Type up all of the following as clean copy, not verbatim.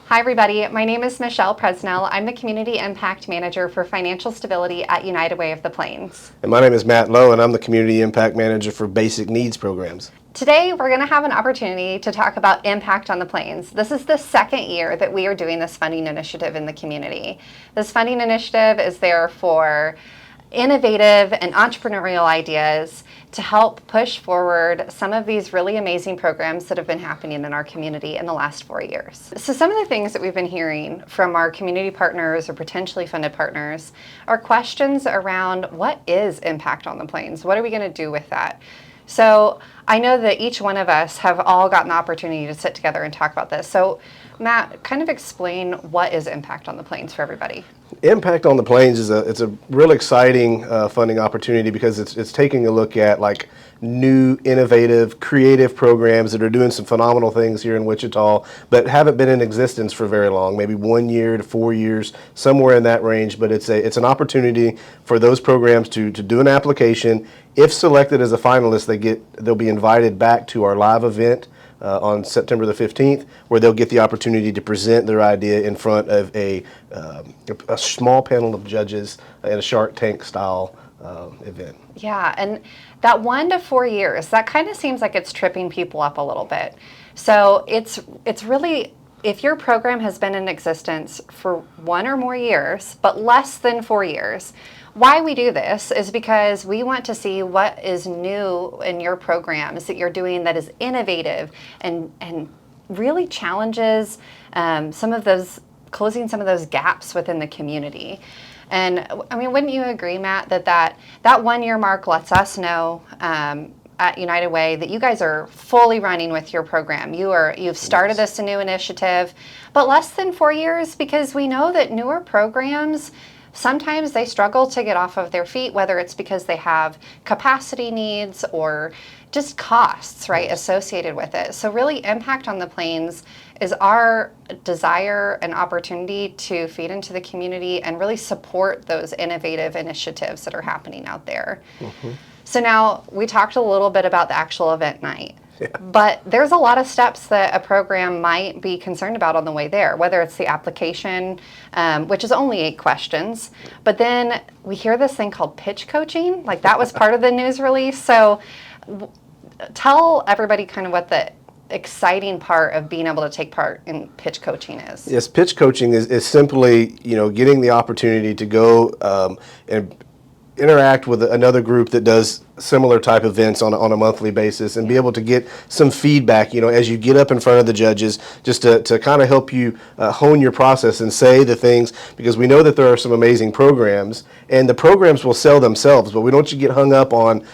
Hi everybody, my name is Michelle Presnell. I'm the Community Impact Manager for Financial Stability at United Way of the Plains. And my name is Matt Lowe, and I'm the Community Impact Manager for Basic Needs Programs. Today we're going to have an opportunity to talk about impact on the Plains. This is the second year that we are doing this funding initiative in the community. This funding initiative is there for innovative and entrepreneurial ideas to help push forward some of these really amazing programs that have been happening in our community in the last 4 years. So some of the things that we've been hearing from our community partners or potentially funded partners are questions around what is impact on the Plains? What are we going to do with that? So I know that each one of us have all gotten the opportunity to sit together and talk about this. So Matt, kind of explain what is impact on the Plains for everybody. Impact on the Plains is it's a real exciting funding opportunity because it's taking a look at like new, innovative, creative programs that are doing some phenomenal things here in Wichita, but haven't been in existence for very long, maybe 1 year to 4 years, somewhere in that range. But it's an opportunity for those programs to do an application. If selected as a finalist, they'll be invited back to our live event on September the 15th, where they'll get the opportunity to present their idea in front of a small panel of judges in a Shark Tank style event. Yeah, and that 1 to 4 years, that kind of seems like it's tripping people up a little bit. So it's really, if your program has been in existence for 1 or more years, but less than 4 years, why we do this is because we want to see what is new in your programs that you're doing that is innovative and really challenges closing some of those gaps within the community. And I mean, wouldn't you agree, Matt, that 1 year mark lets us know at United Way that you guys are fully running with your program. You've started this new initiative, but less than 4 years, because we know that newer programs, sometimes they struggle to get off of their feet, whether it's because they have capacity needs or just costs, right, associated with it. So really, impact on the Plains is our desire and opportunity to feed into the community and really support those innovative initiatives that are happening out there. Mm-hmm. So now we talked a little bit about the actual event night. Yeah. But there's a lot of steps that a program might be concerned about on the way there, whether it's the application, which is only 8 questions. But then we hear this thing called pitch coaching, like that was part of the news release. So tell everybody kind of what the exciting part of being able to take part in pitch coaching is. Yes, pitch coaching is simply, getting the opportunity to go and interact with another group that does similar type events on a monthly basis and be able to get some feedback, as you get up in front of the judges, just to kind of help you hone your process and say the things, because we know that there are some amazing programs and the programs will sell themselves, but we don't want you to get hung up on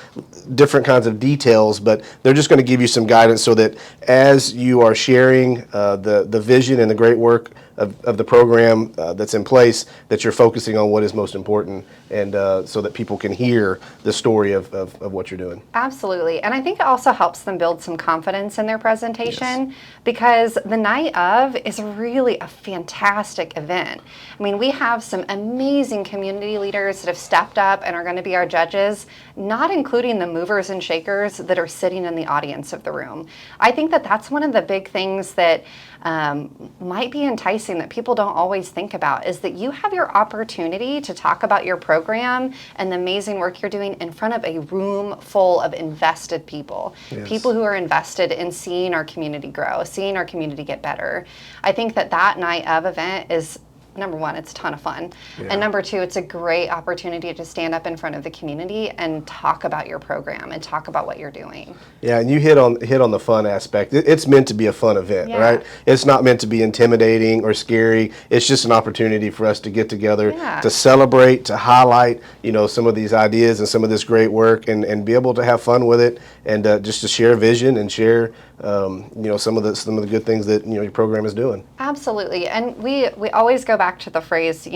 different kinds of details, but they're just going to give you some guidance so that as you are sharing the vision and the great work of the program that's in place, that you're focusing on what is most important, and so that people can hear the story of what you're doing. Absolutely. And I think it also helps them build some confidence in their presentation. Yes. Because the night of is really a fantastic event. I mean, we have some amazing community leaders that have stepped up and are going to be our judges, not including the movers and shakers that are sitting in the audience of the room. I think that that's one of the big things that might be enticing that people don't always think about, is that you have your opportunity to talk about your program and the amazing work you're doing in front of a room full of invested people. Yes. People who are invested in seeing our community grow, seeing our community get better. I think that night of event is, number one, it's a ton of fun. Yeah. And number two, it's a great opportunity to stand up in front of the community and talk about your program and talk about what you're doing. Yeah, and you hit on the fun aspect. It's meant to be a fun event, yeah. Right? It's not meant to be intimidating or scary. It's just an opportunity for us to get together, yeah. To celebrate, to highlight, some of these ideas and some of this great work, and be able to have fun with it, and just to share vision and share some of the good things that your program is doing. Absolutely, and we always go back to the phrase,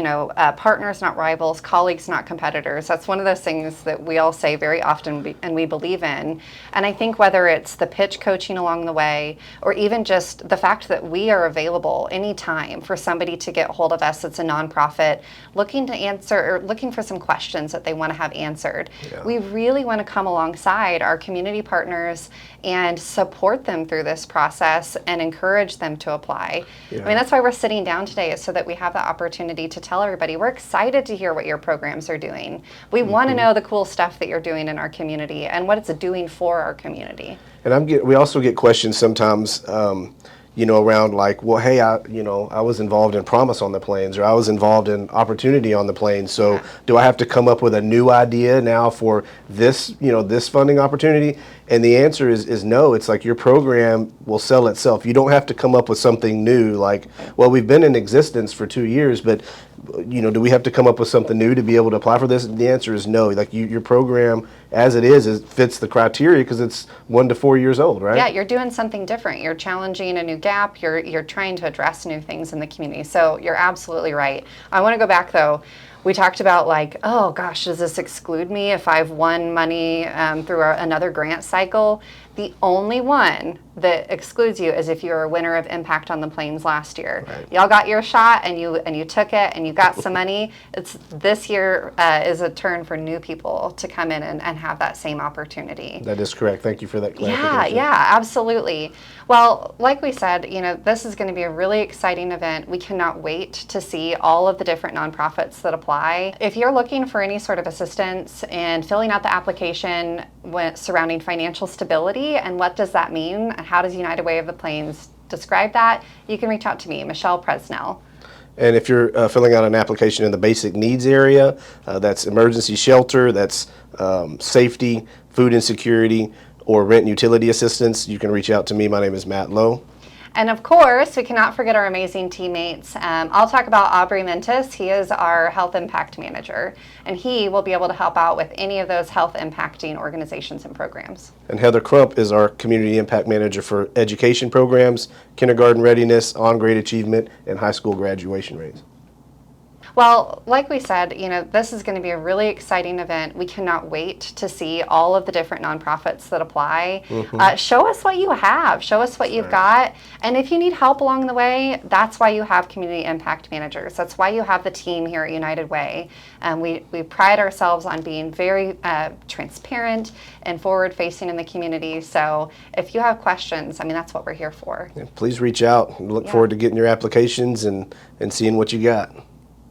partners not rivals, colleagues not competitors. That's one of those things that we all say very often and we believe in. And I think whether it's the pitch coaching along the way, or even just the fact that we are available anytime for somebody to get hold of us that's a nonprofit looking to answer or looking for some questions that they want to have answered. Yeah. We really want to come alongside our community community partners and support them through this process and encourage them to apply. Yeah. I mean, that's why we're sitting down today, is so that we have the opportunity to tell everybody we're excited to hear what your programs are doing. We want to know the cool stuff that you're doing in our community and what it's doing for our community. And we also get questions sometimes, around like, well, hey, I was involved in Promise on the Plains, or I was involved in Opportunity on the Plains. So Yeah. do I have to come up with a new idea now for this, this funding opportunity? And the answer is no. It's like your program will sell itself. You don't have to come up with something new. Like, well, we've been in existence for 2 years, but do we have to come up with something new to be able to apply for this? And the answer is no. Like your program, as it is fits the criteria because it's 1 to 4 years old, right? Yeah, you're doing something different. You're challenging a new gap. You're trying to address new things in the community. So you're absolutely right. I want to go back though. We talked about like, oh gosh, does this exclude me if I've won money through another grant cycle? The only one that excludes you is if you're a winner of Impact on the Plains last year. Right. Y'all got your shot and you took it and you got some money. This year is a turn for new people to come in and have that same opportunity. That is correct. Thank you for that clarification. Yeah, absolutely. Well, like we said, this is going to be a really exciting event. We cannot wait to see all of the different nonprofits that apply. If you're looking for any sort of assistance in filling out the application surrounding financial stability and what does that mean, and how does United Way of the Plains describe that, you can reach out to me, Michelle Presnell. And if you're filling out an application in the basic needs area, that's emergency shelter, that's safety, food insecurity, or rent and utility assistance, you can reach out to me. My name is Matt Lowe. And of course, we cannot forget our amazing teammates. I'll talk about Aubrey Mentis. He is our Health Impact Manager, and he will be able to help out with any of those health impacting organizations and programs. And Heather Crump is our Community Impact Manager for education programs, kindergarten readiness, on-grade achievement, and high school graduation rates. Well, like we said, this is going to be a really exciting event. We cannot wait to see all of the different nonprofits that apply. Show us what you have. Show us what you've got. And if you need help along the way, that's why you have Community Impact Managers. That's why you have the team here at United Way. We pride ourselves on being very transparent and forward-facing in the community. So if you have questions, that's what we're here for. Please reach out. Look forward to getting your applications and seeing what you got.